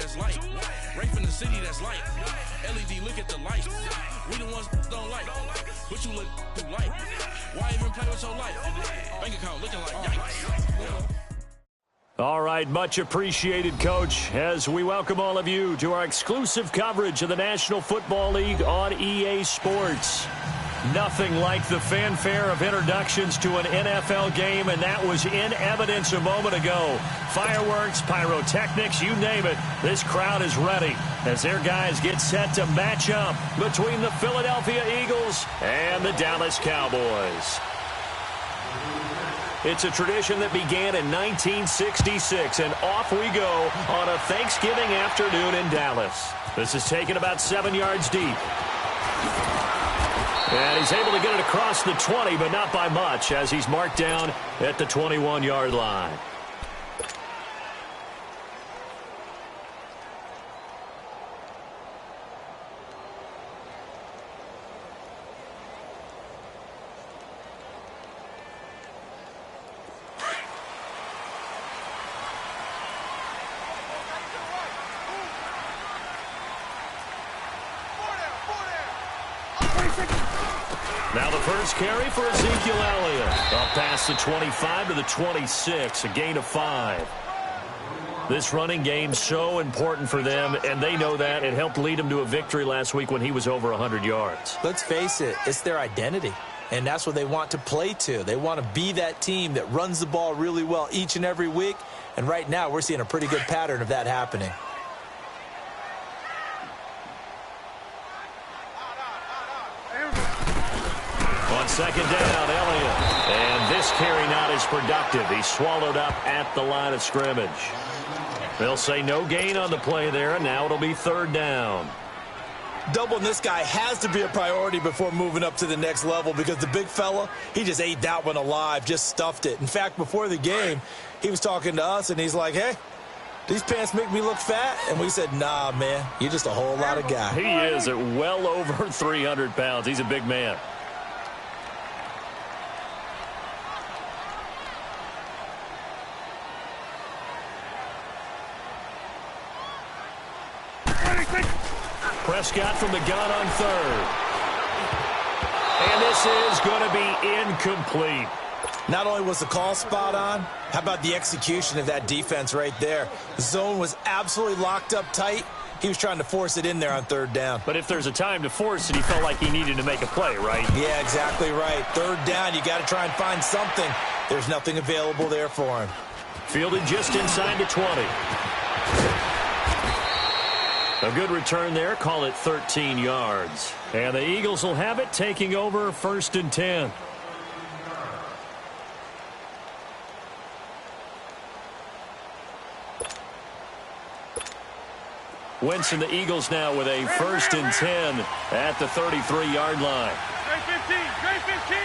that's light. Rafe in the city that's light. LED, look at the lights. We the ones don't like. But you look too light. Why even play with your life? Bank account looking like yikes. All right, much appreciated, Coach, as we welcome all of you to our exclusive coverage of the National Football League on EA Sports. Nothing like the fanfare of introductions to an NFL game, and that was in evidence a moment ago. Fireworks, pyrotechnics, you name it. This crowd is ready as their guys get set to match up between the Philadelphia Eagles and the Dallas Cowboys. It's a tradition that began in 1966, and off we go on a Thanksgiving afternoon in Dallas. This is taken about 7 yards deep. And he's able to get it across the 20, but not by much, as he's marked down at the 21-yard line. Now the first carry for Ezekiel Elliott. Up past the 25 to the 26, a gain of 5. This running game so important for them, and they know that. It helped lead them to a victory last week when he was over 100 yards. Let's face it, it's their identity, and that's what they want to play to. They want to be that team that runs the ball really well each and every week, and right now we're seeing a pretty good pattern of that happening. Second down, Elliott. And this carry not as productive. He's swallowed up at the line of scrimmage. They'll say no gain on the play there, and now it'll be third down. Doubling this guy has to be a priority before moving up to the next level, because the big fella, he just ate that one alive, just stuffed it. In fact, before the game, he was talking to us, and he's like, hey, these pants make me look fat? And we said, nah, man, you're just a whole lot of guy. He is at well over 300 pounds. He's a big man. Prescott from the gun on third. And this is going to be incomplete. Not only was the call spot on, how about the execution of that defense right there? The zone was absolutely locked up tight. He was trying to force it in there on third down. But if there's a time to force it, he felt like he needed to make a play, right? Yeah, exactly right. Third down, you got to try and find something. There's nothing available there for him. Fielded just inside the 20. A good return there. Call it 13 yards. And the Eagles will have it, taking over 1st and 10. Wentz and the Eagles now with a 1st and 10 at the 33-yard line. Straight 15, straight 15.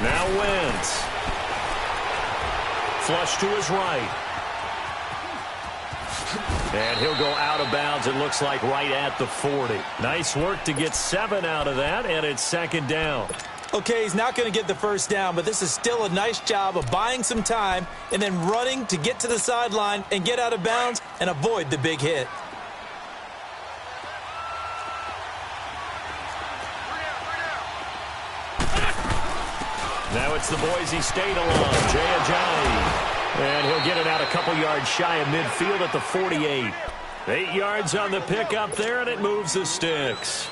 Now Wentz. Flush to his right. And he'll go out of bounds, it looks like, right at the 40. Nice work to get 7 out of that, and it's 2nd down. Okay, he's not going to get the first down, but this is still a nice job of buying some time and then running to get to the sideline and get out of bounds and avoid the big hit. Now it's the Boise State alum, Jay Ajayi. And he'll get it out a couple yards shy of midfield at the 48. 8 yards on the pickup there, and it moves the sticks.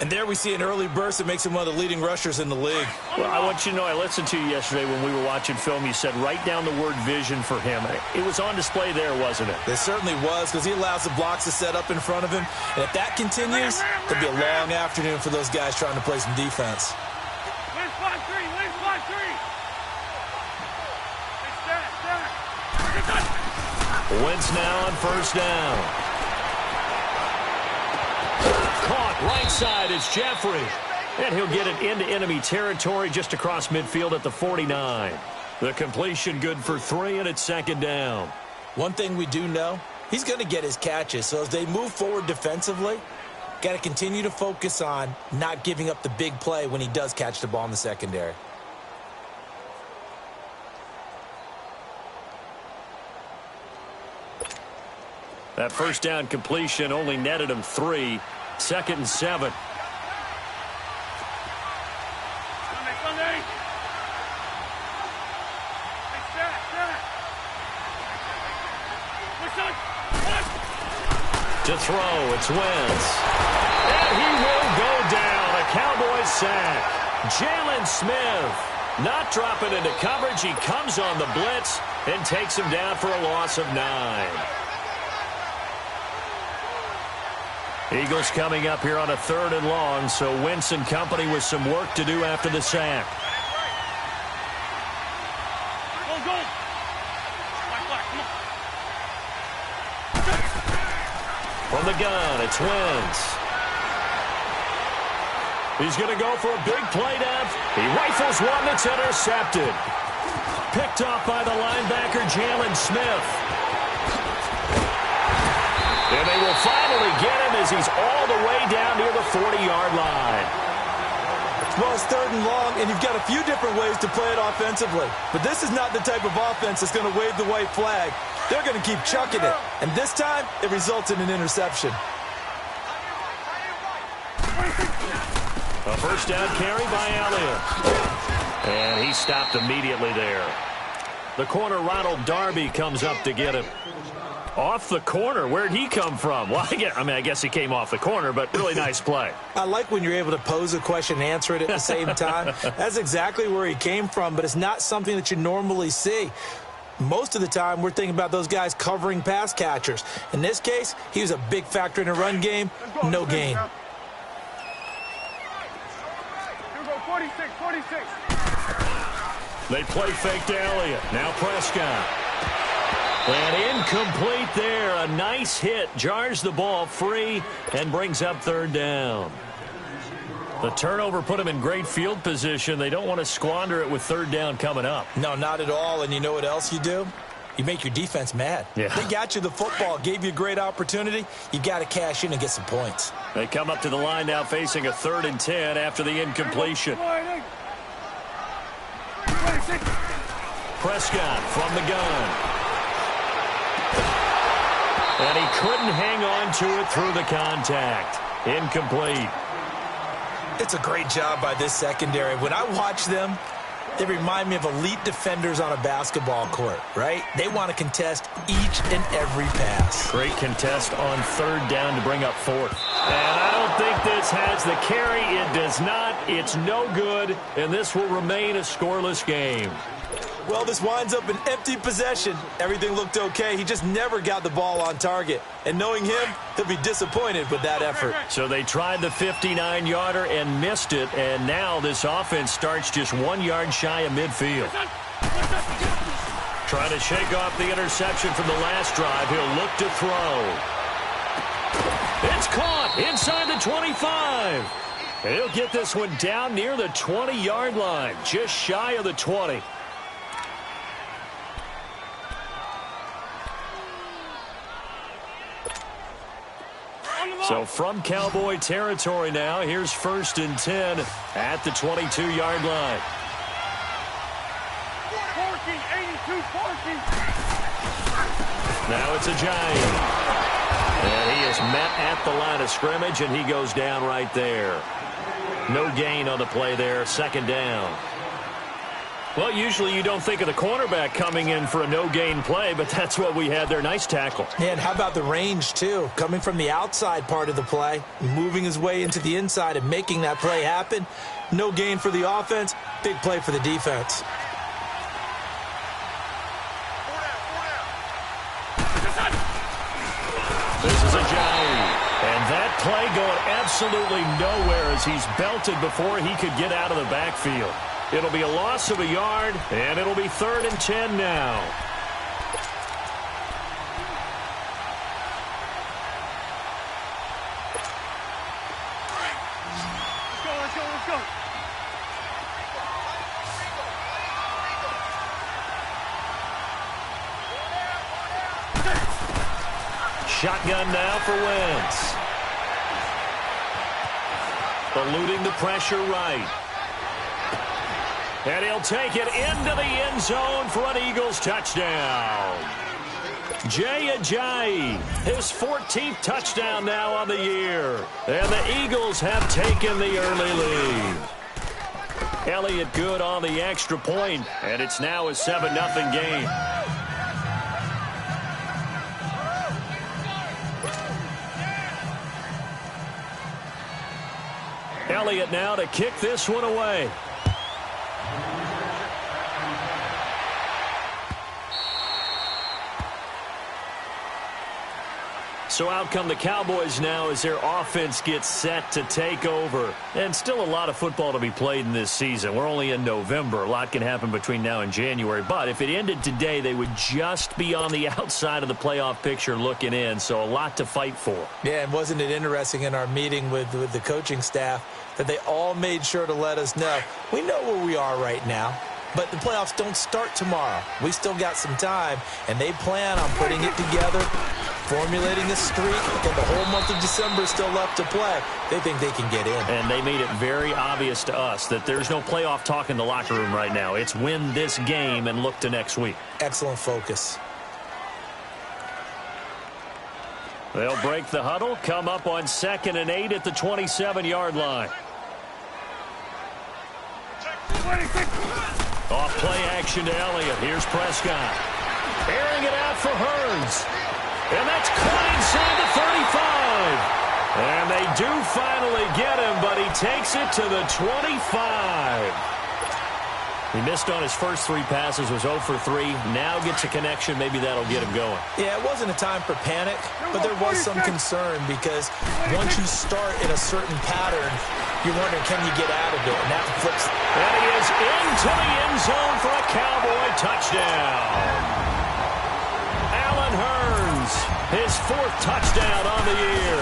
And there we see an early burst that makes him one of the leading rushers in the league. Well, I want you to know, I listened to you yesterday when we were watching film. You said write down the word vision for him. It was on display there, wasn't it? It certainly was, because he allows the blocks to set up in front of him. And if that continues, it'll be a long afternoon for those guys trying to play some defense. Win spot 3, win spot 3. Wentz now on 1st down. Caught right side, it's Jeffrey. And he'll get it into enemy territory just across midfield at the 49. The completion good for 3, and it's 2nd down. One thing we do know, he's going to get his catches. So as they move forward defensively, got to continue to focus on not giving up the big play when he does catch the ball in the secondary. That first down completion only netted him 3. 2nd and 7. To throw, it's Wentz. And he will go down. A Cowboys sack. Jalen Smith not dropping into coverage. He comes on the blitz and takes him down for a loss of 9. Eagles coming up here on a 3rd and long, so Wentz and company with some work to do after the sack. From the gun, it's Wentz. He's going to go for a big play down. He rifles one that's intercepted. Picked off by the linebacker, Jalen Smith. And they will finally get him as he's all the way down near the 40-yard line. Well, it's 3rd and long, and you've got a few different ways to play it offensively. But this is not the type of offense that's going to wave the white flag. They're going to keep chucking it. And this time, it results in an interception. A first down carry by Elliott. And he stopped immediately there. The corner, Ronald Darby, comes up to get him. Off the corner. Where'd he come from? Well, I guess he came off the corner, but really nice play. I like when you're able to pose a question and answer it at the same time. That's exactly where he came from, but it's not something that you normally see. Most of the time, we're thinking about those guys covering pass catchers. In this case, he was a big factor in a run game. No gain. 46. They play fake to Elliott. Now Prescott. And incomplete there. A nice hit. Jars the ball free and brings up 3rd down. The turnover put him in great field position. They don't want to squander it with 3rd down coming up. No, not at all. And you know what else you do? You make your defense mad. Yeah. They got you the football, gave you a great opportunity. You got to cash in and get some points. They come up to the line now facing a 3rd and 10 after the incompletion. Prescott from the gun. And he couldn't hang on to it through the contact. Incomplete. It's a great job by this secondary. When I watch them, they remind me of elite defenders on a basketball court, right? They want to contest each and every pass. Great contest on 3rd down to bring up 4th. And I don't think this has the carry. It does not. It's no good, and this will remain a scoreless game. Well, this winds up an empty possession. Everything looked okay. He just never got the ball on target. And knowing him, he'll be disappointed with that effort. So they tried the 59-yarder and missed it, and now this offense starts just 1 yard shy of midfield. Trying to shake off the interception from the last drive. He'll look to throw. It's caught inside the 25. He'll get this one down near the 20-yard line, just shy of the 20. So from Cowboy territory now, here's 1st and 10 at the 22-yard line. Now it's a Giant. And he is met at the line of scrimmage, and he goes down right there. No gain on the play there, 2nd down. Well, usually you don't think of the cornerback coming in for a no-gain play, but that's what we had there. Nice tackle. And how about the range, too? Coming from the outside part of the play, moving his way into the inside and making that play happen. No gain for the offense, big play for the defense. This is a Giant. And that play going absolutely nowhere as he's belted before he could get out of the backfield. It'll be a loss of a yard, and it'll be 3rd and 10 now. Let's go. Shotgun now for Wentz. Eluding the pressure right. And he'll take it into the end zone for an Eagles touchdown. Jay Ajayi, his 14th touchdown now on the year. And the Eagles have taken the early lead. Elliott good on the extra point, and it's now a 7-0 game. Elliott now to kick this one away. So out come the Cowboys now as their offense gets set to take over. And still a lot of football to be played in this season. We're only in November. A lot can happen between now and January. But if it ended today, they would just be on the outside of the playoff picture looking in. So a lot to fight for. Yeah, and wasn't it interesting in our meeting with the coaching staff that they all made sure to let us know, we know where we are right now, but the playoffs don't start tomorrow. We still got some time, and they plan on putting it together, formulating a streak, and the whole month of December is still left to play. They think they can get in. And they made it very obvious to us that there's no playoff talk in the locker room right now. It's win this game and look to next week. Excellent focus. They'll break the huddle, come up on 2nd and 8 at the 27-yard line. Off play action to Elliott. Here's Prescott. Airing it out for Hurns. And that's caught inside the 35. And they do finally get him, but he takes it to the 25. He missed on his first 3 passes, was 0 for 3. Now gets a connection. Maybe that'll get him going. Yeah, it wasn't a time for panic, but there was some concern because once you start in a certain pattern, you're wondering, can you get out of it? And that flips. And he is into the end zone for a Cowboy touchdown. Allen Hurns, his 4th touchdown on the year.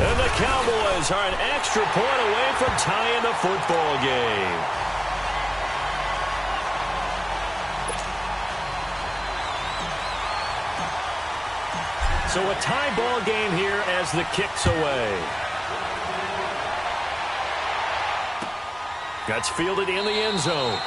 And the Cowboys are an extra point away from tying the football game. So a tie ball game here as the kick's away. That's fielded in the end zone.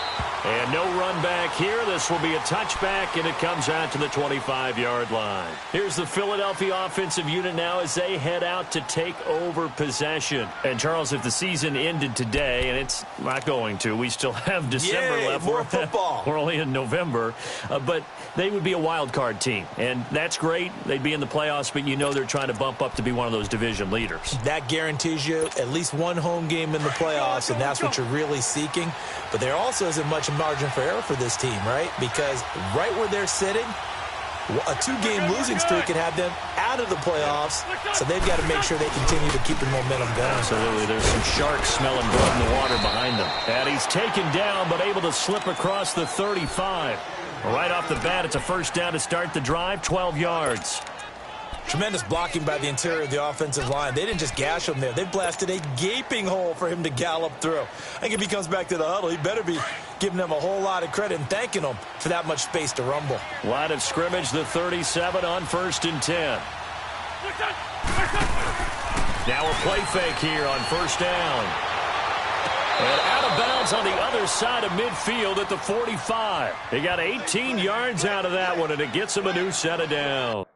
And no run back here. This will be a touchback, and it comes out to the 25-yard line. Here's the Philadelphia offensive unit now as they head out to take over possession. And, Charles, if the season ended today, and it's not going to, we still have December left. More football. We're only in November. But they would be a wild card team. And that's great. They'd be in the playoffs, but you know they're trying to bump up to be one of those division leaders. That guarantees you at least one home game in the playoffs, and that's what you're really seeking. But there also isn't much margin for error for this team, right? Because right where they're sitting, a 2-game losing streak can have them out of the playoffs, so they've got to make sure they continue to keep the momentum going. Absolutely. There's some sharks smelling blood in the water behind them. And he's taken down, but able to slip across the 35. Right off the bat, it's a first down to start the drive, 12 yards. Tremendous blocking by the interior of the offensive line. They didn't just gash him there. They blasted a gaping hole for him to gallop through. I think if he comes back to the huddle, he better be giving them a whole lot of credit and thanking them for that much space to rumble. Line of scrimmage, the 37 on 1st and 10. Now a play fake here on 1st down. And out of bounds on the other side of midfield at the 45. He got 18 yards out of that one, and it gets him a new set of downs.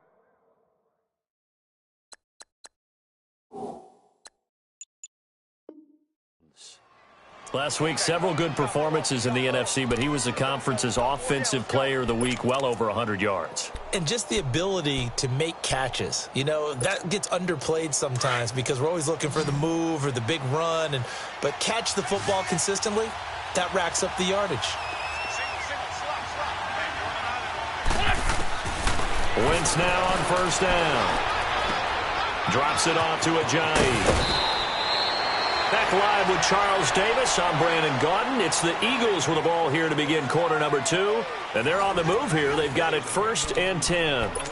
Last week, several good performances in the NFC, but he was the conference's offensive player of the week, well over 100 yards. And just the ability to make catches. You know, that gets underplayed sometimes because we're always looking for the move or the big run. But catch the football consistently, that racks up the yardage. Wentz now on 1st down. Drops it off to Ajayi. Back live with Charles Davis. I'm Brandon Gaudin. It's the Eagles with the ball here to begin quarter number 2. And they're on the move here. They've got it 1st and 10. Let's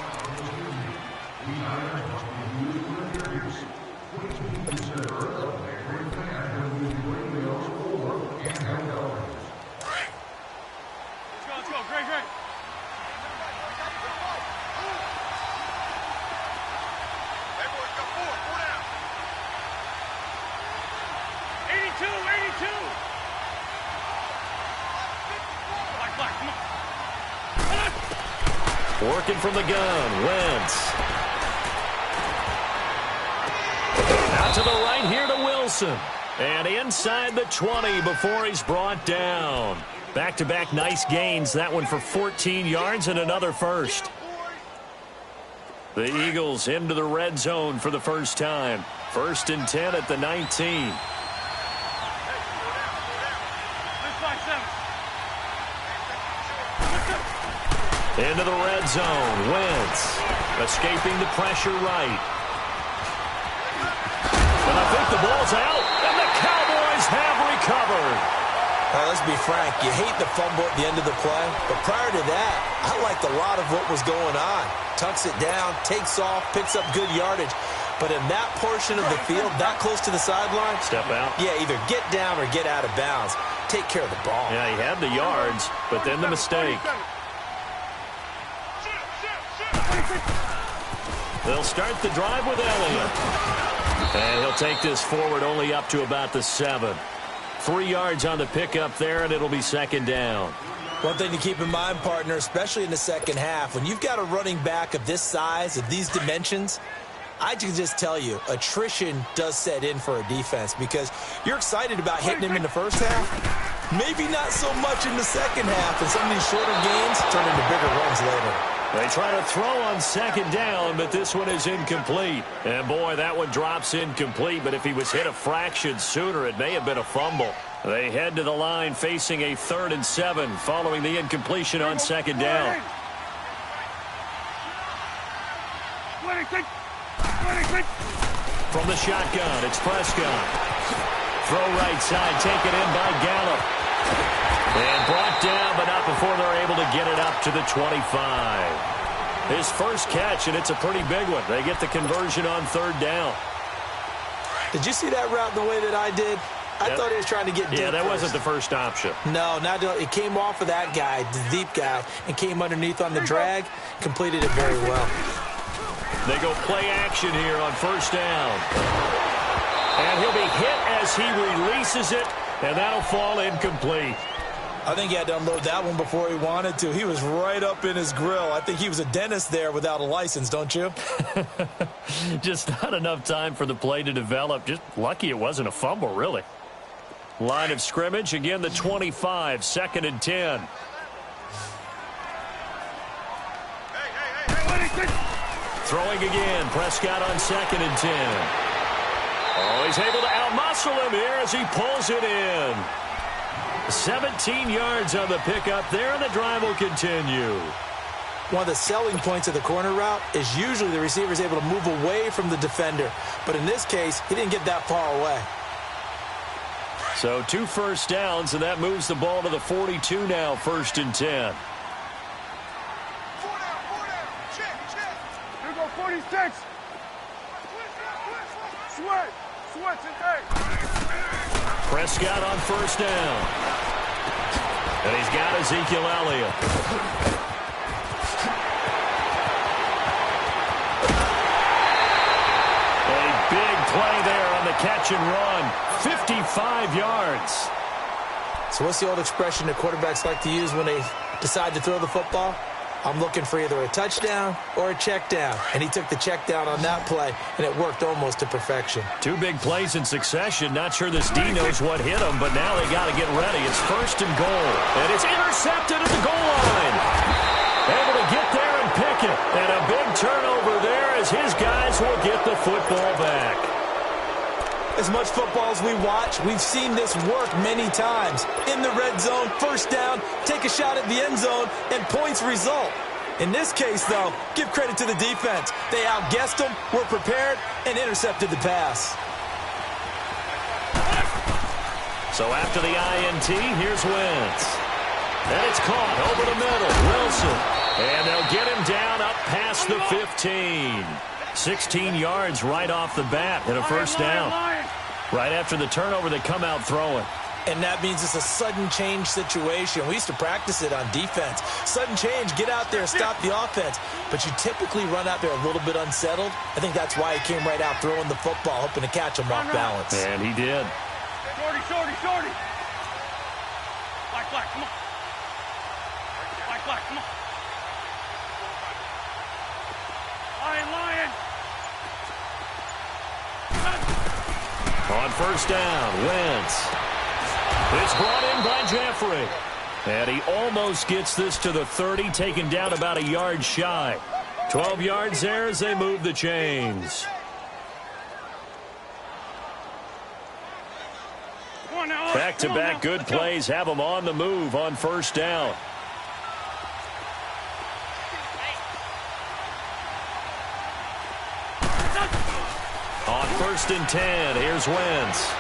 go. Great. Hey, boys, go forward. Go down. 82. Black, come on. Working from the gun, Wentz. Out to the right here to Wilson. And inside the 20 before he's brought down. Back-to-back nice gains. That one for 14 yards and another first. The Eagles into the red zone for the first time. 1st and 10 at the 19. Into the red zone. Wentz escaping the pressure right. And I think the ball's out, and the Cowboys have recovered. Let's be frank. You hate the fumble at the end of the play, but prior to that, I liked a lot of what was going on. Tucks it down, takes off, picks up good yardage. But in that portion of the field, that close to the sideline, step out. Yeah, either get down or get out of bounds. Take care of the ball. Yeah, he had the yards, but then the mistake. They'll start the drive with Elliott. And he'll take this forward only up to about the 7. 3 yards on the pickup there, and it'll be 2nd down. One thing to keep in mind, partner, especially in the second half, when you've got a running back of this size, of these dimensions, I can just tell you, attrition does set in for a defense because you're excited about hitting him in the first half. Maybe not so much in the second half, and some of these shorter gains turn into bigger runs later. They try to throw on 2nd down, but this one is incomplete. And, boy, that one drops incomplete, but if he was hit a fraction sooner, it may have been a fumble. They head to the line facing a 3rd and 7 following the incompletion on 2nd down. From the shotgun, it's Prescott. Throw right side, taken in by Gallup. And brought down, but not before they're able to get it up to the 25. His first catch, and it's a pretty big one. They get the conversion on 3rd down. Did you see that route the way that I did? I thought he was trying to get deep. Yeah, that first. wasn't the first option. No, it came off of that guy, the deep guy, and came underneath on the drag. Completed it very well. They go play action here on 1st down. And he'll be hit as he releases it, and that'll fall incomplete. I think he had to unload that one before he wanted to. He was right up in his grill. I think he was a dentist there without a license, don't you? Just not enough time for the play to develop. Just lucky it wasn't a fumble, really. Line of scrimmage, again, the 25, 2nd and 10. Throwing again, Prescott on 2nd and 10. Oh, he's able to outmuscle him here as he pulls it in. 17 yards on the pickup there, and the drive will continue. One of the selling points of the corner route is usually the receiver is able to move away from the defender. But in this case, he didn't get that far away. So 2 first downs, and that moves the ball to the 42 now, 1st and 10. 4 down. Check. Here go 46. Switch today. Prescott on 1st down. And he's got Ezekiel Elliott. A big play there on the catch and run. 55 yards. So what's the old expression that quarterbacks like to use when they decide to throw the football? I'm looking for either a touchdown or a check down. And he took the check down on that play, and it worked almost to perfection. 2 big plays in succession. Not sure this D knows what hit him, but now they got to get ready. It's 1st and goal. And it's intercepted at the goal line. Able to get there and pick it. And a big turnover there as his guys will get the football back. As much football as we watch, we've seen this work many times. In the red zone, 1st down, take a shot at the end zone, and points result. In this case, though, give credit to the defense. They outguessed them, were prepared, and intercepted the pass. So after the INT, here's Wentz. And it's caught over the middle. Wilson. And they'll get him down up past the 15. 16 yards right off the bat and a 1st down. Right after the turnover, they come out throwing. And that means it's a sudden change situation. We used to practice it on defense. Sudden change, get out there, stop the offense. But you typically run out there a little bit unsettled. I think that's why he came right out throwing the football, hoping to catch him off balance. And he did. Shorty. Black, come on. Black, come on. On first down, Wentz. It's brought in by Jeffrey. And he almost gets this to the 30, taken down about a yard shy. 12 yards there as they move the chains. Back-to-back good plays have them on the move on first down. On first and 10, here's Wentz.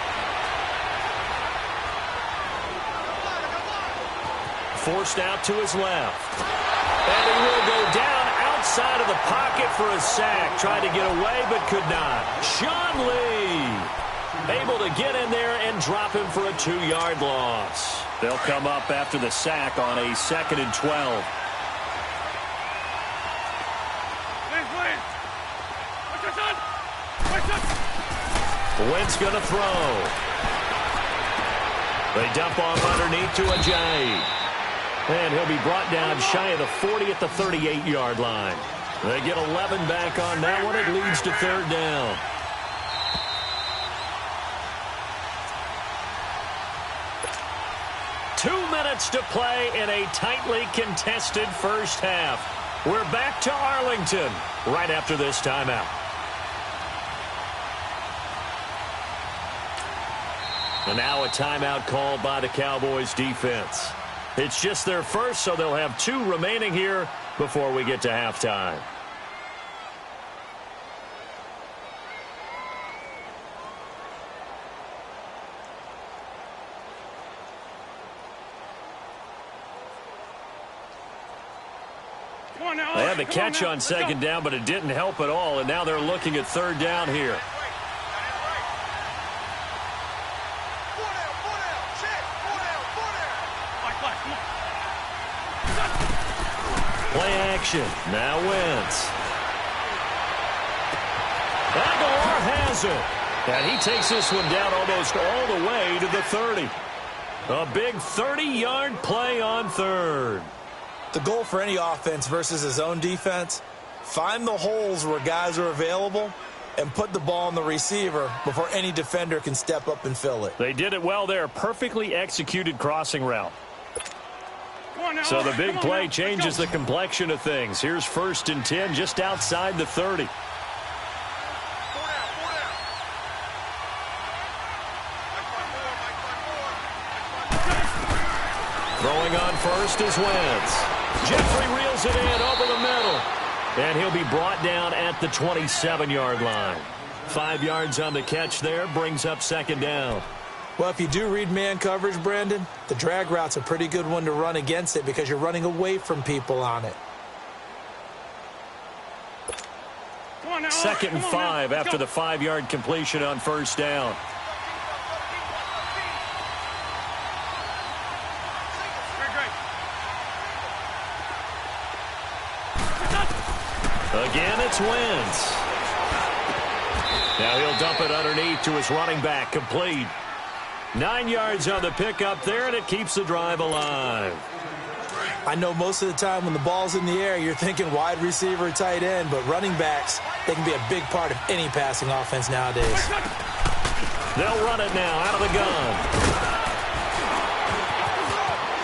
Forced out to his left. And he will go down outside of the pocket for a sack. Tried to get away but could not. Sean Lee able to get in there and drop him for a 2-yard loss. They'll come up after the sack on a 2nd and 12. Wentz going to throw. They dump off underneath to Ajayi. And he'll be brought down shy of the 40 at the 38-yard line. They get 11 back on that one. It leads to 3rd down. Two minutes to play in a tightly contested first half. We're back to Arlington right after this timeout. And now a timeout called by the Cowboys defense. It's just their first, so they'll have 2 remaining here before we get to halftime. They had the catch on 2nd down, but it didn't help at all, and now they're looking at 3rd down here. Play action. Now Wentz. Aguilar has it. And he takes this one down almost all the way to the 30. A big 30-yard play on 3rd. The goal for any offense versus his own defense, find the holes where guys are available and put the ball on the receiver before any defender can step up and fill it. They did it well there. Perfectly executed crossing route. So the big play changes the complexion of things. Here's 1st and 10 just outside the 30. Throwing on first is Wentz. Jeffrey reels it in over the middle. And he'll be brought down at the 27-yard line. 5 yards on the catch there, brings up 2nd down. Well, if you do read man coverage, Brandon, the drag route's a pretty good one to run against it because you're running away from people on it. 2nd and 5 after the 5-yard completion on first down. Again, it's Wentz. Now he'll dump it underneath to his running back, complete. 9 yards on the pickup there, and it keeps the drive alive. I know most of the time when the ball's in the air, you're thinking wide receiver, tight end, but running backs, they can be a big part of any passing offense nowadays. They'll run it now out of the gun.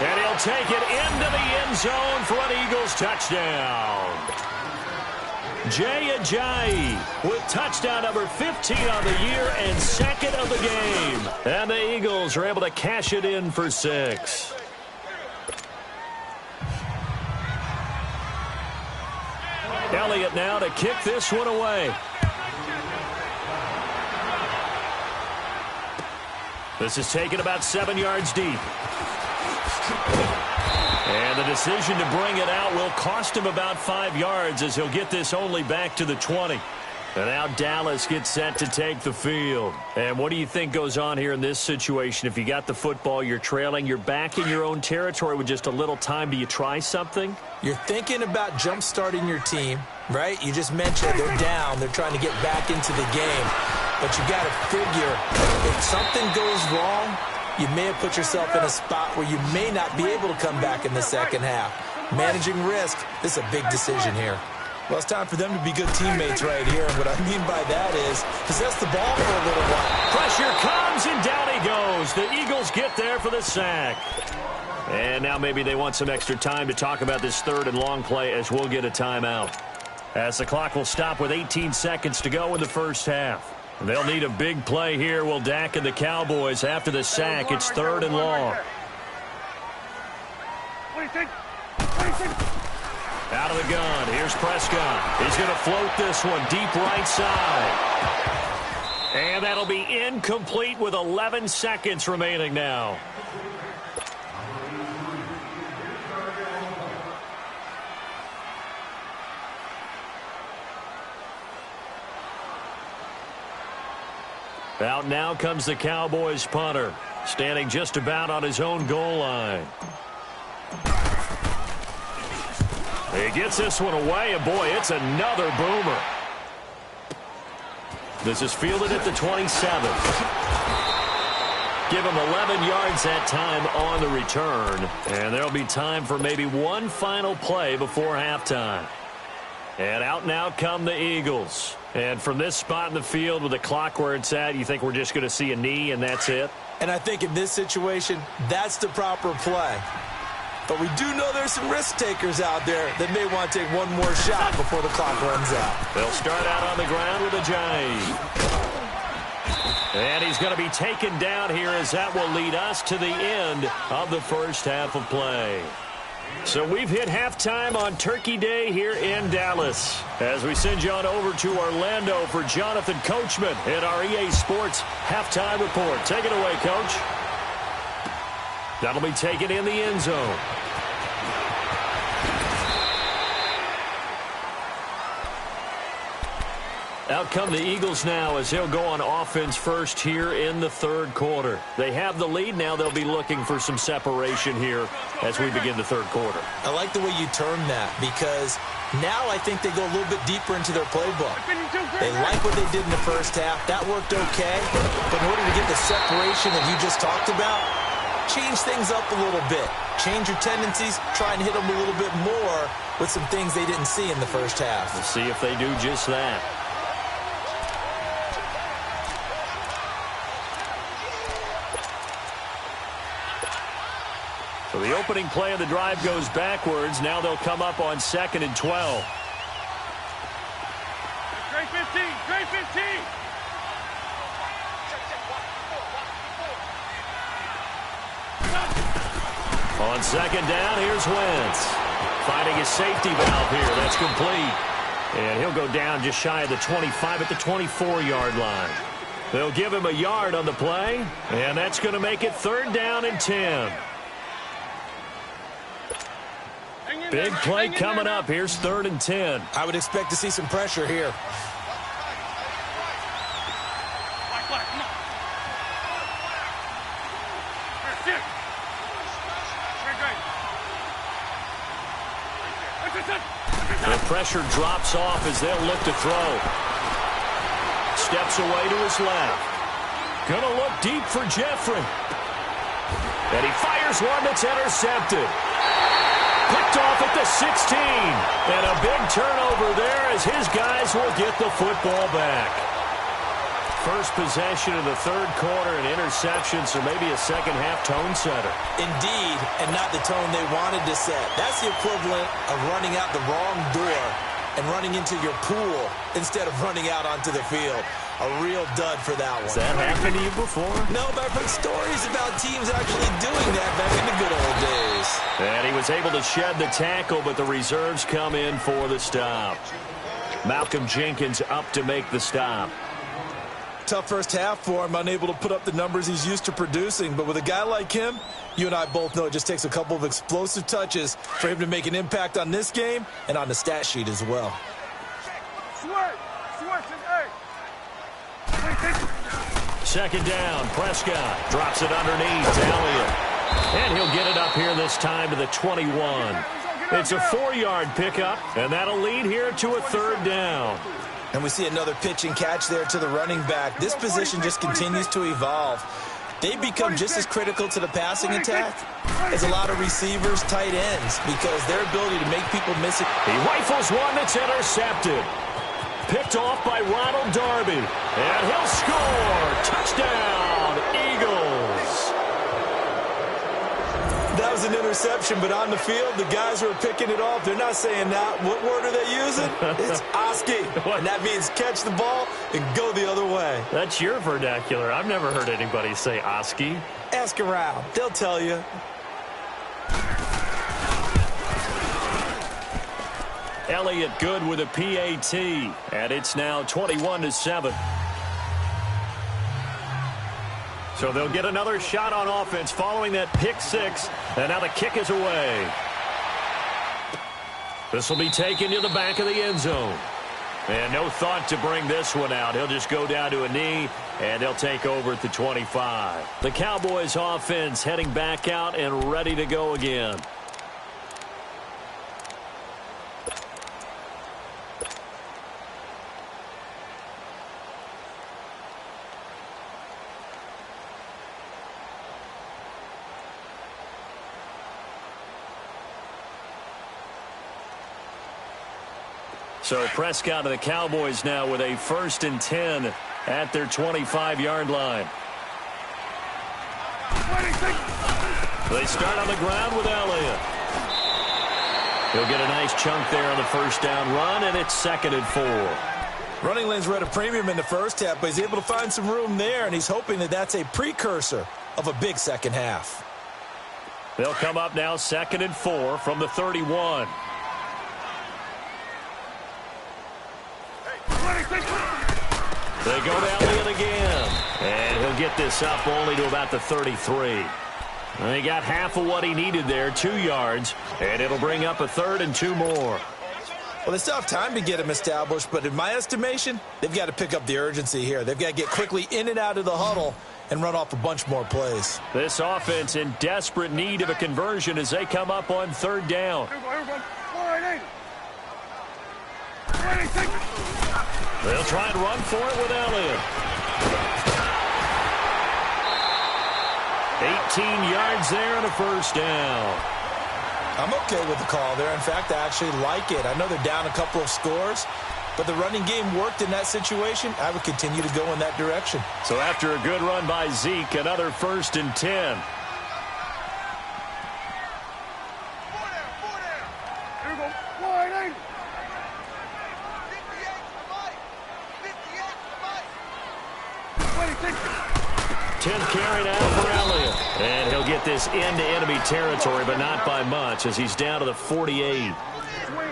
And he'll take it into the end zone for an Eagles touchdown. Jay Ajayi with touchdown number 15 on the year and 2nd of the game. And the Eagles are able to cash it in for 6. Elliott now to kick this one away. This is taken about 7 yards deep. And the decision to bring it out will cost him about 5 yards as he'll get this only back to the 20. And now Dallas gets set to take the field. And what do you think goes on here in this situation? If you got the football, you're trailing, you're back in your own territory with just a little time. Do you try something? You're thinking about jump-starting your team, right? You just mentioned they're down. They're trying to get back into the game. But you got to figure if something goes wrong, you may have put yourself in a spot where you may not be able to come back in the second half. Managing risk, this is a big decision here. Well, it's time for them to be good teammates right here. And what I mean by that is possess the ball for a little while. Pressure comes, and down he goes. The Eagles get there for the sack. And now maybe they want some extra time to talk about this third and long play as we'll get a timeout. As the clock will stop with 18 seconds to go in the first half. They'll need a big play here. Will Dak and the Cowboys after the sack. It's third and long. What do you think? What do you think? Out of the gun. Here's Prescott. He's going to float this one deep right side. And that'll be incomplete with 11 seconds remaining now. Out now comes the Cowboys punter, standing just about on his own goal line. He gets this one away, and boy, it's another boomer. This is fielded at the 27. Give him 11 yards that time on the return, and there'll be time for maybe one final play before halftime. And out now come the Eagles. And from this spot in the field with the clock where it's at, you think we're just going to see a knee and that's it? And I think in this situation, that's the proper play. But we do know there's some risk takers out there that may want to take one more shot before the clock runs out. They'll start out on the ground with a jive. And he's going to be taken down here as that will lead us to the end of the first half of play. So we've hit halftime on Turkey Day here in Dallas. As we send you on over to Orlando for Jonathan Coachman in our EA Sports halftime report. Take it away, Coach. That'll be taken in the end zone. Out come the Eagles now as they'll go on offense first here in the third quarter. They have the lead. Now they'll be looking for some separation here as we begin the third quarter. I like the way you term that because now I think they go a little bit deeper into their playbook. They like what they did in the first half. That worked okay. But in order to get the separation that you just talked about, change things up a little bit. Change your tendencies. Try and hit them a little bit more with some things they didn't see in the first half. We'll see if they do just that. So the opening play of the drive goes backwards. Now they'll come up on 2nd and 12. Great 15, great 15. On 2nd down, here's Wentz. Finding his safety valve here. That's complete. And he'll go down just shy of the 25 at the 24-yard line. They'll give him a yard on the play, and that's going to make it 3rd down and 10. Big play coming up. Here's 3rd and 10. I would expect to see some pressure here. The pressure drops off as they'll look to throw. Steps away to his left. Gonna look deep for Jeffrey. And he fires one that's intercepted. Picked off at the 16. And a big turnover there as his guys will get the football back. First possession of the third quarter, an interception, so maybe a second-half tone setter. Indeed, and not the tone they wanted to set. That's the equivalent of running out the wrong door and running into your pool instead of running out onto the field. A real dud for that one. Has that happened to you before? No, but I've heard stories about teams actually doing that back in the good old days. And he was able to shed the tackle, but the reserves come in for the stop. Malcolm Jenkins up to make the stop. Tough first half for him, unable to put up the numbers he's used to producing. But with a guy like him, you and I both know it just takes a couple of explosive touches for him to make an impact on this game and on the stat sheet as well. Second down, Prescott drops it underneath to Elliott. And he'll get it up here this time to the 21. It's a 4-yard pickup, and that'll lead here to a 3rd down. And we see another pitch and catch there to the running back. This position just continues to evolve. they become just as critical to the passing attack as a lot of receivers, tight ends, because their ability to make people miss it. He rifles one that's intercepted. Picked off by Ronald Darby. And he'll score. Touchdown, Eagles. That was an interception, but on the field, the guys who are picking it off, they're not saying that. What word are they using? It's Oski. And that means catch the ball and go the other way. That's your vernacular. I've never heard anybody say Oski. Ask around. They'll tell you. Elliott good with a PAT, and it's now 21-7. So they'll get another shot on offense following that pick six, and now the kick is away. This will be taken to the back of the end zone. And no thought to bring this one out. He'll just go down to a knee, and they'll take over at the 25. The Cowboys offense heading back out and ready to go again. So Prescott of the Cowboys now with a 1st and 10 at their 25-yard line. They start on the ground with Elliott. He'll get a nice chunk there on the first down run, and it's 2nd and 4. Running lanes were at a premium in the first half, but he's able to find some room there, and he's hoping that that's a precursor of a big second half. They'll come up now 2nd and 4 from the 31. They go to Elliott again. And he'll get this up only to about the 33. And he got half of what he needed there, 2 yards. And it'll bring up a 3rd and 2 more. Well, they still have time to get him established, but in my estimation, they've got to pick up the urgency here. They've got to get quickly in and out of the huddle and run off a bunch more plays. This offense in desperate need of a conversion as they come up on 3rd down. They'll try and run for it with Elliott. 18 yards there and a 1st down. I'm okay with the call there. In fact, I actually like it. I know they're down a couple of scores, but the running game worked in that situation. I would continue to go in that direction. So after a good run by Zeke, another 1st and 10. Here we go. 4-8. 10th carry now for Elliott. And he'll get this into enemy territory, but not by much as he's down to the 48.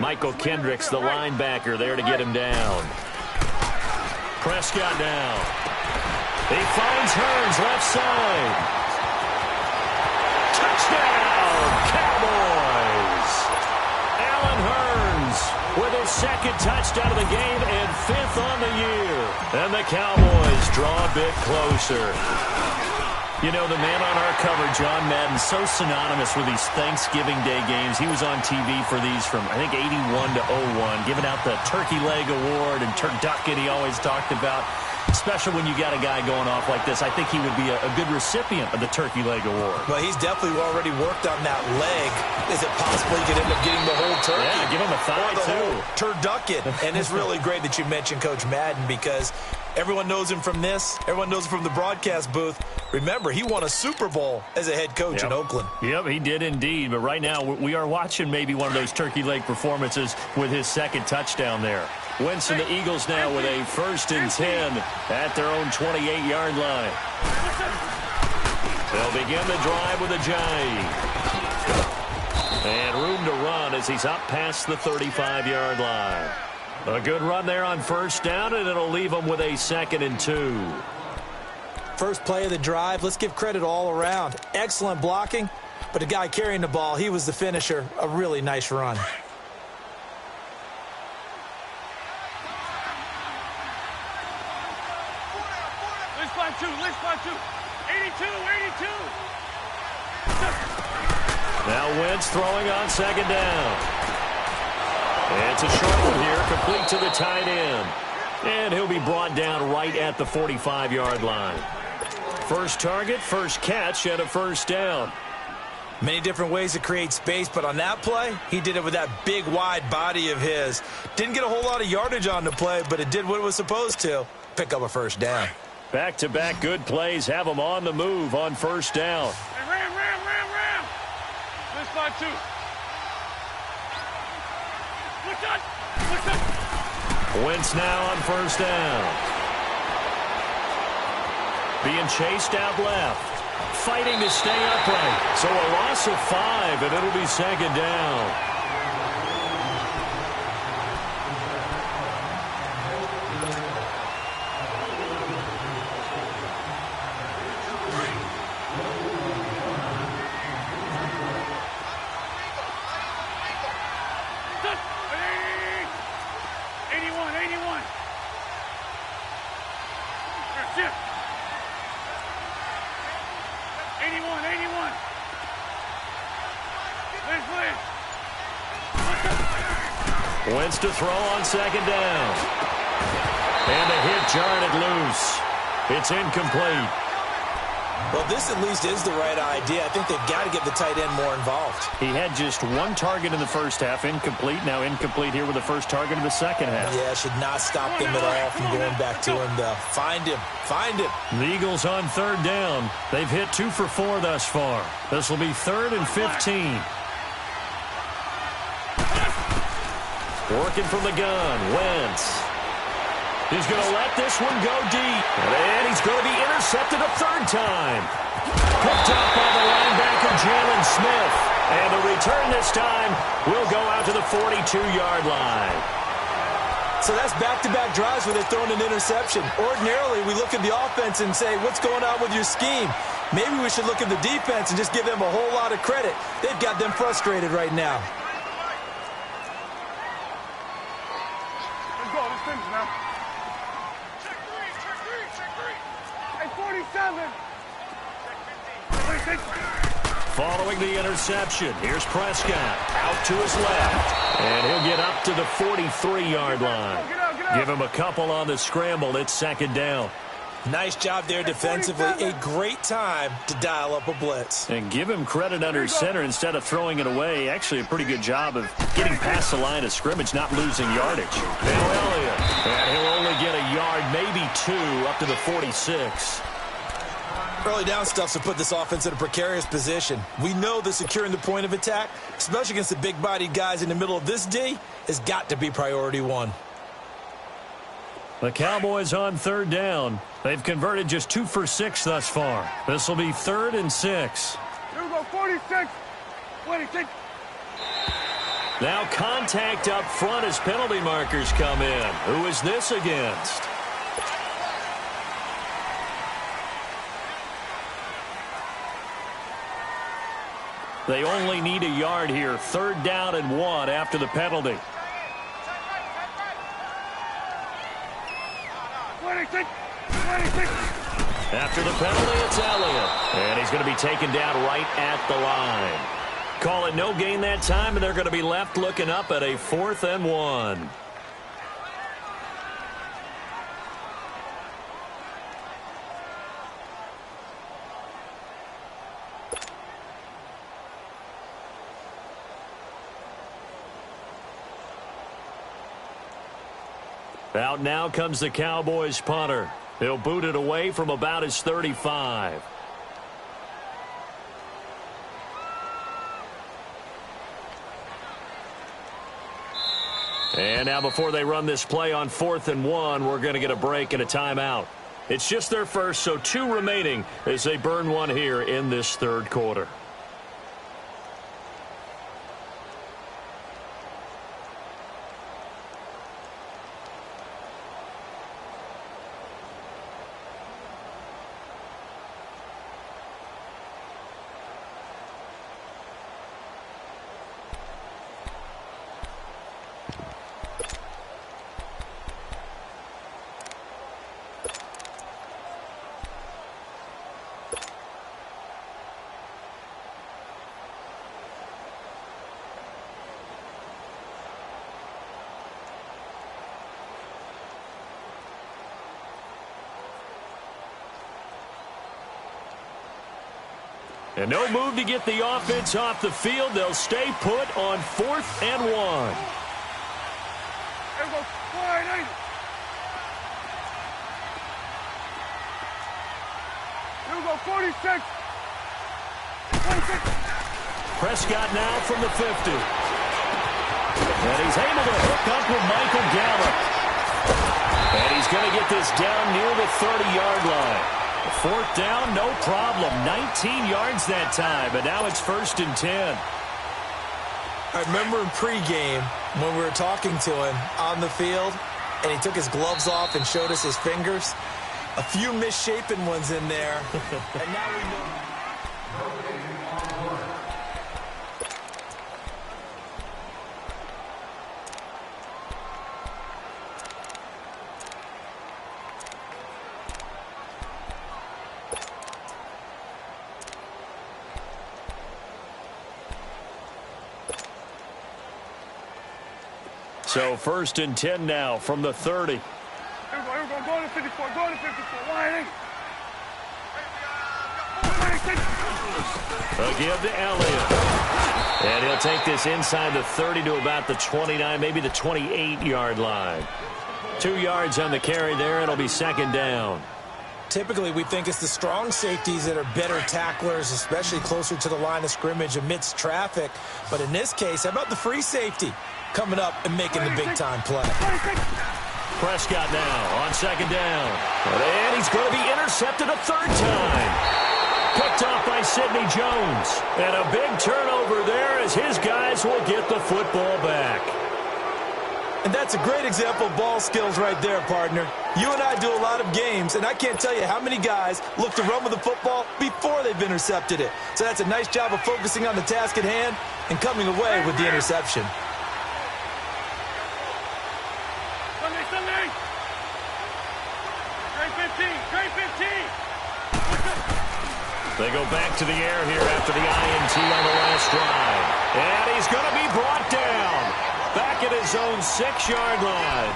Michael Kendricks, the linebacker, there to get him down. Prescott down. He finds Hearns left side. Touchdown, Cowboys! Allen Hearns with his 2nd touchdown of the game and 5th on the year. And the Cowboys draw a bit closer. You know, the man on our cover, John Madden, so synonymous with these Thanksgiving Day games. He was on TV for these from, I think, 81 to 01, giving out the Turkey Leg Award and Turducken he always talked about. Special when you got a guy going off like this. I think he would be a good recipient of the Turkey Leg Award. Well, he's definitely already worked on that leg. Is it possible he could end up getting the whole turkey? Yeah, give him a thigh, too. Turducken. And it's really great that you mentioned Coach Madden because everyone knows him from this. Everyone knows him from the broadcast booth. Remember, he won a Super Bowl as a head coach in Oakland. Yep, he did indeed. But right now, we are watching maybe one of those turkey leg performances with his 2nd touchdown there. Winston, the Eagles now with a 1st and 10 at their own 28-yard line. They'll begin the drive with a jive. And room to run as he's up past the 35-yard line. A good run there on 1st down, and it'll leave him with a 2nd and 2. First play of the drive, let's give credit all around. Excellent blocking, but the guy carrying the ball, he was the finisher. A really nice run. Let's find two. 82. Now Wentz throwing on 2nd down. It's a short one here, complete to the tight end. And he'll be brought down right at the 45-yard line. First target, first catch, and a first down. Many different ways to create space, but on that play, he did it with that big, wide body of his. Didn't get a whole lot of yardage on the play, but it did what it was supposed to. Pick up a first down. Back-to-back good plays have them on the move on first down. Hey, ram. Let's fly 2. Look up. Wentz now on first down. Being chased out left. Fighting to stay upright. So a loss of 5, and it'll be second down. Wentz to throw on second down. And a hit jarred it loose. It's incomplete. Well, this at least is the right idea. I think they've got to get the tight end more involved. He had just one target in the first half, incomplete. Now incomplete here with the first target in the second half. Yeah, should not stop them at all from going back to him, though. Find him. The Eagles on third down. They've hit 2 for 4 thus far. This will be 3rd and 15. Working from the gun, Wentz. He's going to let this one go deep. And he's going to be intercepted a third time. Picked up by the linebacker, Jalen Smith. And the return this time will go out to the 42-yard line. So that's back-to-back drives where they're throwing an interception. Ordinarily, we look at the offense and say, what's going on with your scheme? Maybe we should look at the defense and just give them a whole lot of credit. They've got them frustrated right now. Let's go. Let's finish now. Check three. Hey, 47. 26. Following the interception, here's Prescott out to his left. And he'll get up to the 43-yard line. Get out. Give him a couple on the scramble. It's second down. Nice job there defensively. A great time to dial up a blitz. And give him credit under center instead of throwing it away. Actually, a pretty good job of getting past the line of scrimmage, not losing yardage. Now Elliott. And he'll only get a yard, maybe 2, up to the 46. Early down stuff's to put this offense in a precarious position. We know that securing the point of attack, especially against the big-bodied guys in the middle of this D, has got to be priority 1. The Cowboys on third down. They've converted just 2 for 6 thus far. This will be 3rd and 6. Here we go, 46. 26. Now contact up front as penalty markers come in. Who is this against? They only need a yard here. 3rd down and 1 after the penalty. 26. After the penalty, it's Elliott. And he's going to be taken down right at the line. Call it no gain that time, and they're going to be left looking up at a 4th and 1. Out now comes the Cowboys punter. He'll boot it away from about his 35. And now before they run this play on 4th and 1, we're going to get a break and a timeout. It's just their first, so 2 remaining as they burn one here in this 3rd quarter. And no move to get the offense off the field. They'll stay put on 4th and 1. Here we go. 480. Here we go. 46. 26. Prescott now from the 50. And he's able to hook up with Michael Gallup. And he's going to get this down near the 30-yard line. 4th down, no problem. 19 yards that time, but now it's 1st and 10. I remember in pregame when we were talking to him on the field, and he took his gloves off and showed us his fingers. A few misshapen ones in there. And now we know. So 1st and 10 now from the 30. Here we go. Go to 54. Go to 54. 180. A give to Elliott. And he'll take this inside the 30 to about the 29, maybe the 28-yard line. 2 yards on the carry there. It'll be 2nd down. Typically, we think it's the strong safeties that are better tacklers, especially closer to the line of scrimmage amidst traffic. But in this case, how about the free safety coming up and making the big-time play? Prescott now on 2nd down. And he's going to be intercepted a 3rd time. Picked off by Sidney Jones. And a big turnover there as his guys will get the football back. And that's a great example of ball skills right there, partner. You and I do a lot of games, and I can't tell you how many guys look to run with the football before they've intercepted it. So that's a nice job of focusing on the task at hand and coming away with the interception. Sunday. Great 15. Great 15. They go back to the air here after the INT on the last drive. And he's going to be brought down. Back at his own 6-yard line.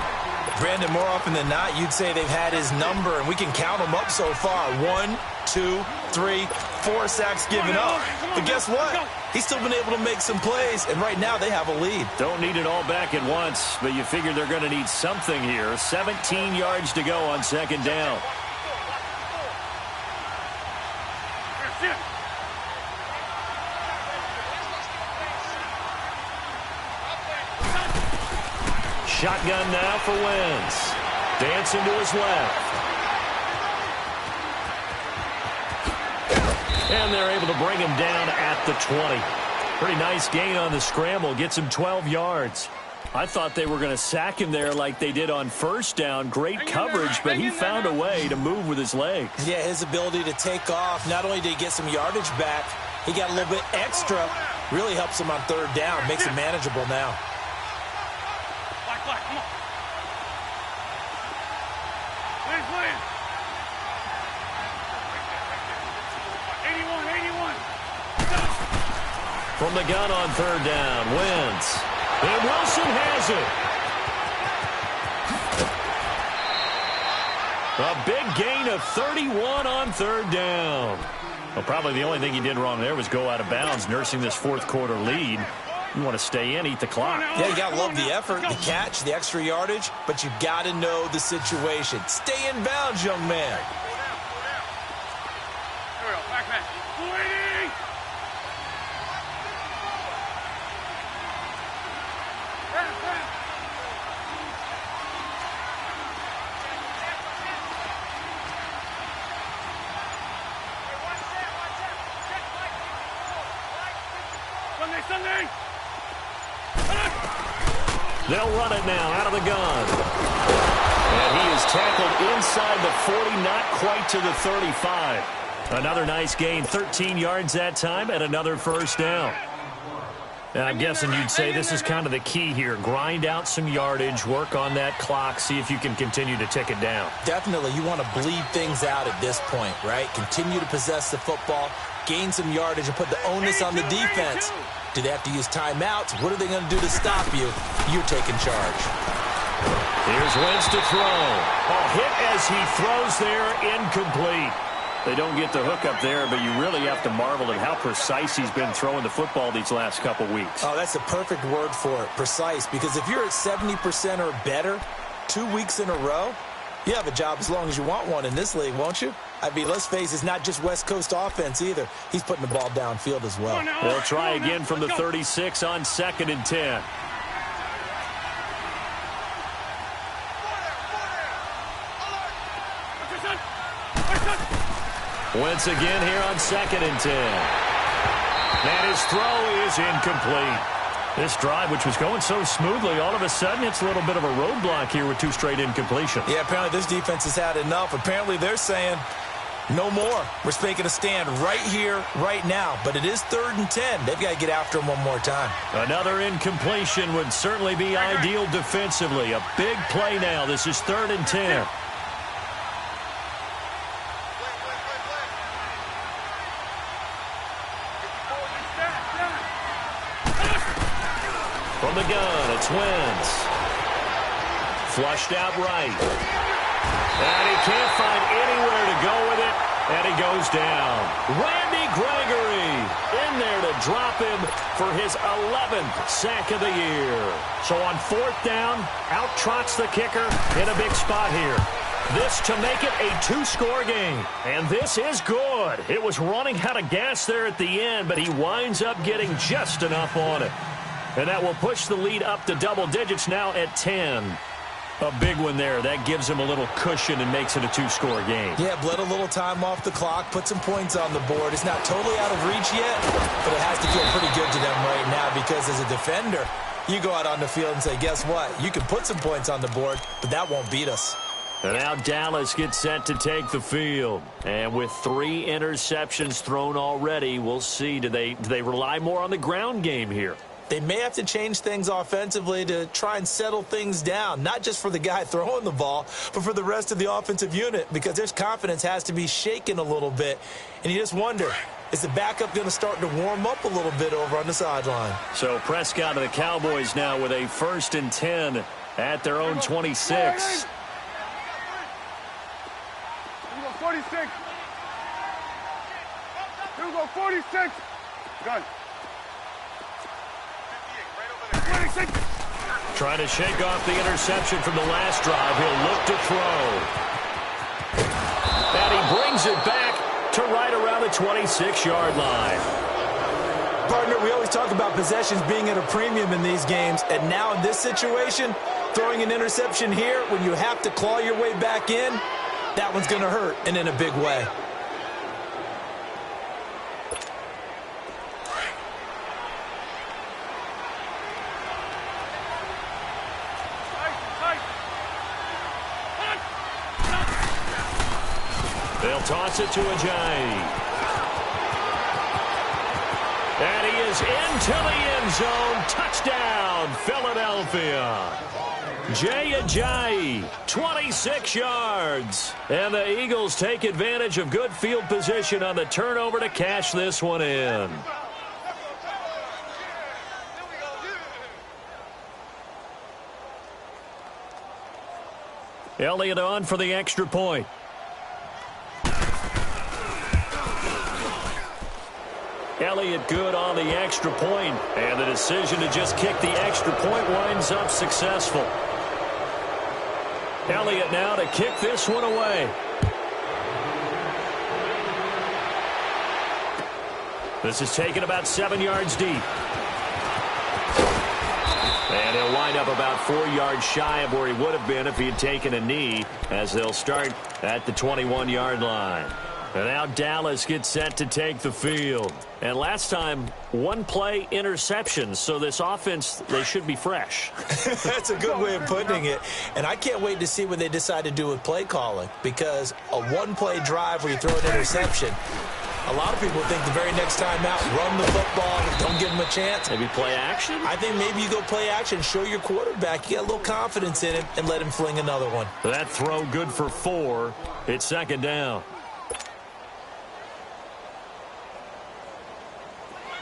Brandon, more often than not, you'd say they've had his number, and we can count them up so far. 1, 2, 3, 4 sacks given up. But guess what? He's still been able to make some plays, and right now they have a lead. Don't need it all back at once, but you figure they're going to need something here. 17 yards to go on 2nd down. Shotgun now for Wentz. Dancing to his left. And they're able to bring him down at the 20. Pretty nice gain on the scramble. Gets him 12 yards. I thought they were going to sack him there like they did on 1st down. Great coverage, but he found a way to move with his legs. Yeah, his ability to take off. Not only did he get some yardage back, he got a little bit extra. Really helps him on 3rd down. Makes it manageable now. Come on. Please. 81. From the gun on 3rd down, Wentz. And Wilson has it. A big gain of 31 on 3rd down. Well, probably the only thing he did wrong there was go out of bounds, nursing this 4th quarter lead. You want to stay in, eat the clock. Yeah, you got to love the effort, the catch, the extra yardage, but you got to know the situation. Stay in bounds, young man. Here we go. Back. 280. Sunday. They'll run it now out of the gun. And he is tackled inside the 40, not quite to the 35. Another nice gain, 13 yards that time, and another 1st down. And I'm guessing you'd say this is kind of the key here. Grind out some yardage, work on that clock, see if you can continue to tick it down. Definitely, you want to bleed things out at this point, right? Continue to possess the football, gain some yardage, and put the onus on the defense. Do they have to use timeouts? What are they going to do to stop you? You're taking charge. Here's Wentz to throw. A hit as he throws there, incomplete. They don't get the hook up there, but you really have to marvel at how precise he's been throwing the football these last couple weeks. Oh, that's the perfect word for it, precise, because if you're at 70% or better 2 weeks in a row, you have a job as long as you want one in this league, won't you? I mean, let's face it, it's not just West Coast offense either. He's putting the ball downfield as well. They'll try again from the 36 on 2nd and 10. Once again here on 2nd and 10. And his throw is incomplete. This drive, which was going so smoothly, all of a sudden it's a little bit of a roadblock here with 2 straight incompletions. Yeah, apparently this defense has had enough. Apparently they're saying no more. We're making a stand right here, right now. But it is 3rd and 10. They've got to get after him one more time. Another incompletion would certainly be ideal defensively. A big play now. This is 3rd and 10. From the gun, it's Wentz. Flushed out right. And he can't find anywhere to go with it, and he goes down. Randy Gregory in there to drop him for his 11th sack of the year. So on 4th down, out trots the kicker in a big spot here. This to make it a 2-score game. And this is good. It was running out of gas there at the end, but he winds up getting just enough on it. And that will push the lead up to double digits now at 10. A big one there. That gives him a little cushion and makes it a 2-score game. Yeah, bled a little time off the clock, put some points on the board. It's not totally out of reach yet, but it has to feel pretty good to them right now because as a defender, you go out on the field and say, guess what? You can put some points on the board, but that won't beat us. And now Dallas gets set to take the field. And with 3 interceptions thrown already, we'll see. Do they rely more on the ground game here? They may have to change things offensively to try and settle things down, not just for the guy throwing the ball, but for the rest of the offensive unit, because their confidence has to be shaken a little bit. And you just wonder, is the backup going to start to warm up a little bit over on the sideline? So Prescott and the Cowboys now with a 1st and 10 at their own 26. Here we go, 46. Here we go, 46. Gun. Trying to shake off the interception from the last drive. He'll look to throw. And he brings it back to right around the 26-yard line. Partner, we always talk about possessions being at a premium in these games, and now in this situation, throwing an interception here when you have to claw your way back in, that one's going to hurt, and in a big way. They'll toss it to Ajayi. And he is into the end zone. Touchdown, Philadelphia. Jay Ajayi, 26 yards. And the Eagles take advantage of good field position on the turnover to cash this one in. Elliott on for the extra point. Elliott good on the extra point, and the decision to just kick the extra point winds up successful. Elliott now to kick this one away. This is taken about 7 yards deep. And he'll wind up about 4 yards shy of where he would have been if he had taken a knee, as they'll start at the 21-yard line. And now Dallas gets set to take the field. And last time, 1 play interception. So this offense, they should be fresh. That's a good way of putting it. And I can't wait to see what they decide to do with play calling. Because a 1-play drive where you throw an interception, a lot of people think the very next time out, run the football, don't give them a chance. Maybe play action? I think maybe you go play action, show your quarterback, you get a little confidence in him, and let him fling another one. That throw good for 4. It's 2nd down.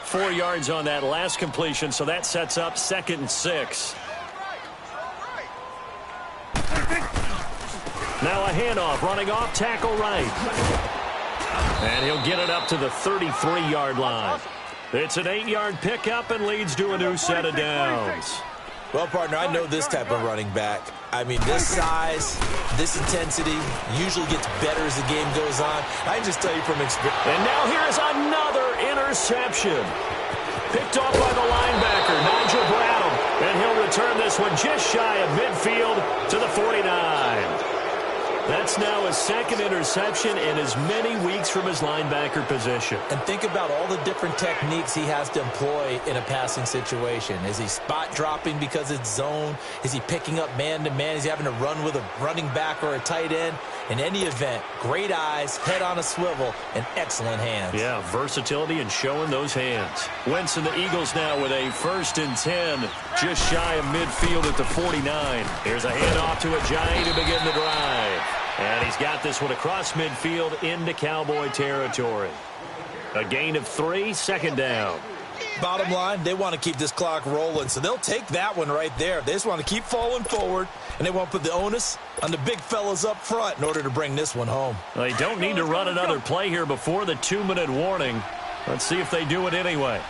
4 yards on that last completion, so that sets up 2nd and 6. Now a handoff, running off tackle right. And he'll get it up to the 33-yard line. It's an 8-yard pickup and leads to a new set of downs. Well, partner, I know this type of running back. I mean, this size, this intensity usually gets better as the game goes on. I can just tell you from experience. And now here's another interception. Picked off by the linebacker, Nigel Bradham. And he'll return this one just shy of midfield to the 49. That's now his second interception in as many weeks from his linebacker position. And think about all the different techniques he has to employ in a passing situation. Is he spot dropping because it's zone? Is he picking up man-to-man? Is he having to run with a running back or a tight end? In any event, great eyes, head on a swivel, and excellent hands. Yeah, versatility and showing those hands. Wentz and the Eagles now with a 1st and 10, just shy of midfield at the 49. Here's a handoff to Ajayi to begin the drive. And he's got this one across midfield into Cowboy territory. A gain of 3, 2nd down. Bottom line, they want to keep this clock rolling, so they'll take that one right there. They just want to keep falling forward, and they want to put the onus on the big fellas up front in order to bring this one home. They don't need to run another play here before the 2-minute warning. Let's see if they do it anyway.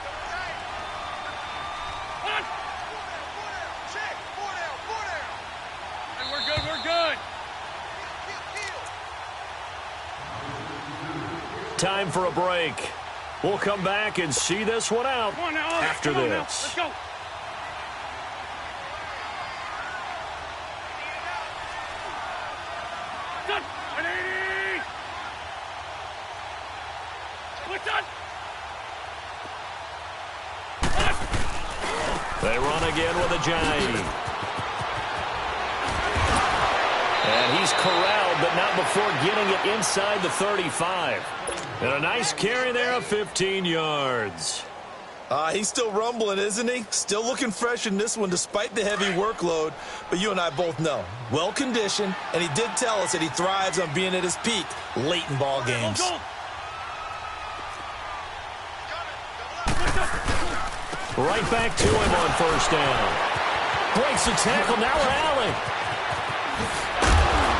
Time for a break. We'll come back and see this one out after this. Let's go. Good. 180. What's that? They run again with Ajayi. And he's corralled, but not before getting it inside the 35. And a nice carry there of 15 yards. He's still rumbling, isn't he? Still looking fresh in this one despite the heavy workload. But you and I both know, well-conditioned, and he did tell us that he thrives on being at his peak late in ball games. Right back to him on 1st down. Breaks the tackle, now Allen.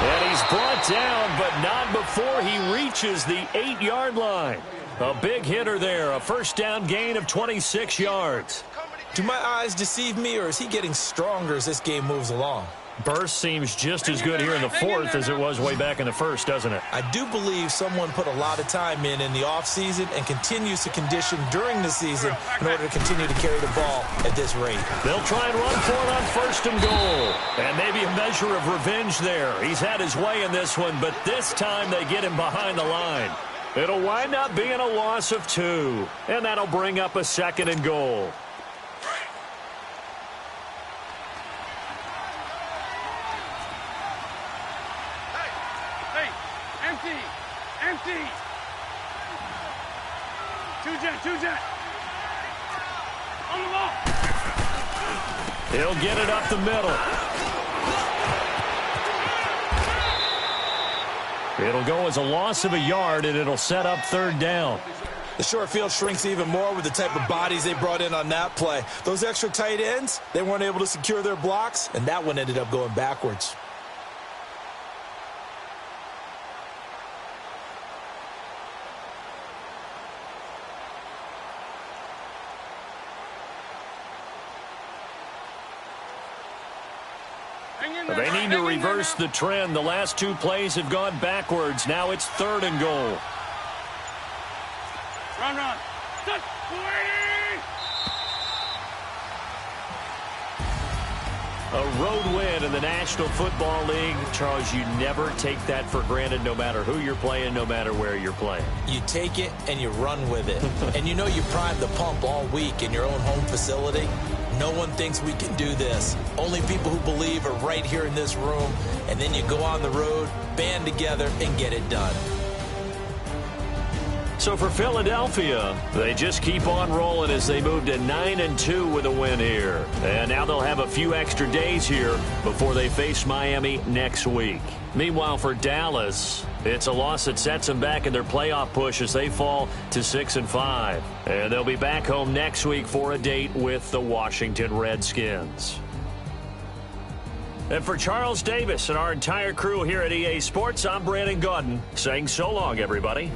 And he's brought down, but not before he reaches the 8-yard line. A big hitter there, a 1st down gain of 26 yards. Do my eyes deceive me, or is he getting stronger as this game moves along? Burst seems just as good here in the 4th as it was way back in the 1st, doesn't it? I do believe someone put a lot of time in the offseason and continues to condition during the season in order to continue to carry the ball at this rate. They'll try and run for it on 1st and goal. And maybe a measure of revenge there. He's had his way in this one, but this time they get him behind the line. It'll wind up being a loss of 2. And that'll bring up a 2nd and goal. Empty. Two-jet. On the ball. He'll get it up the middle. It'll go as a loss of a yard, and it'll set up 3rd down. The short field shrinks even more with the type of bodies they brought in on that play. Those extra tight ends, they weren't able to secure their blocks, and that one ended up going backwards. They need to reverse the trend. The last 2 plays have gone backwards. Now it's 3rd and goal. Run. Set. 480. A road win in the National Football League. Charles, you never take that for granted no matter who you're playing, no matter where you're playing. You take it and you run with it. And you know you primed the pump all week in your own home facility. No one thinks we can do this. Only people who believe are right here in this room. And then you go on the road, band together, and get it done. So for Philadelphia, they just keep on rolling as they move to 9-2 with a win here. And now they'll have a few extra days here before they face Miami next week. Meanwhile, for Dallas, it's a loss that sets them back in their playoff push as they fall to 6-5. And they'll be back home next week for a date with the Washington Redskins. And for Charles Davis and our entire crew here at EA Sports, I'm Brandon Gaudin saying so long, everybody.